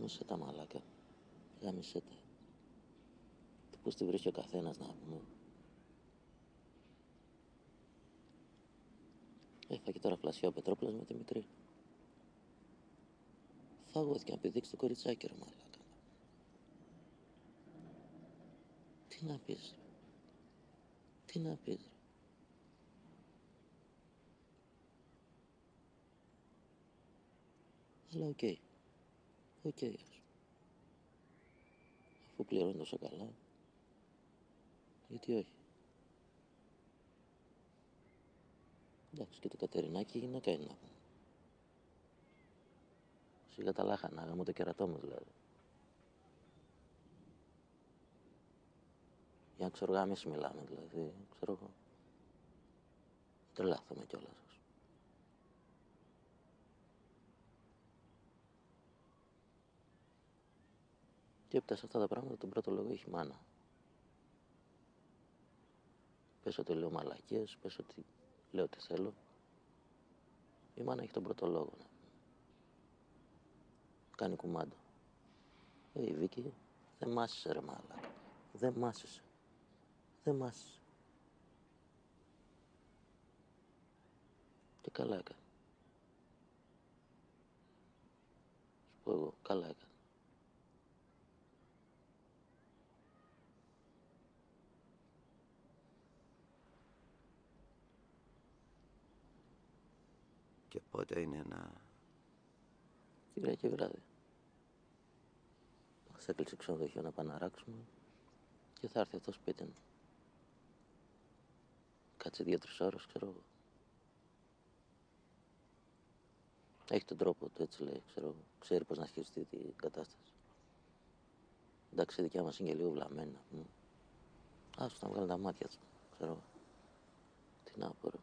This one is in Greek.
Γάμισε τα μαλάκα. Γάμισε τα. Πώς τη βρίσκει ο καθένας να πούμε. Έφαγε τώρα φλασιά ο Πετρόπουλος με τη μικρή. Φάγωθηκε να πηδήξει το κοριτσάκι ρε μαλάκα. Τι να πεις ρε. Τι να πεις ρε. Αλλά οκ. Οκ ας. Αφού πληρώνει τόσο καλά. Γιατί όχι. Εντάξει και το Κατερινάκι γυναίκα είναι να πούμε. Σιγά τα λάχανα, γάμω το κερατό μου δηλαδή. Για ξοργάμιση μιλάμε δηλαδή, ξέρω εγώ. Τρελάθομαι κιόλας. Και έπειτα σε αυτά τα πράγματα τον πρώτο λόγο έχει μάνα. Πες ότι λέω μαλακίες, πες ότι λέω τι θέλω. Η μάνα έχει τον πρώτο λόγο. Κάνει κουμάντο. Η Βίκη δεν μάσησε ρε μαλάκα. Δεν μάσησε. Δεν μάσησε. Και καλά έκανε. Σου πω εγώ, καλά έκανε. Και πότε είναι να... Κυριακή βράδυ. Μας έκλεισε ξενοδοχείο να πάμε να ράξουμε και θα έρθει αυτό σπίτι μου. Κάτσε 2-3 ώρες, ξέρω εγώ. Έχει τον τρόπο του, έτσι λέει, ξέρω εγώ. Ξέρει πώς να χειριστεί την κατάσταση. Εντάξει, η δικιά μας είναι και λίγο βλαμμένη, να πούμε. Άστο να βγάλει τα μάτια του, ξέρω εγώ. Τι να πω ρε.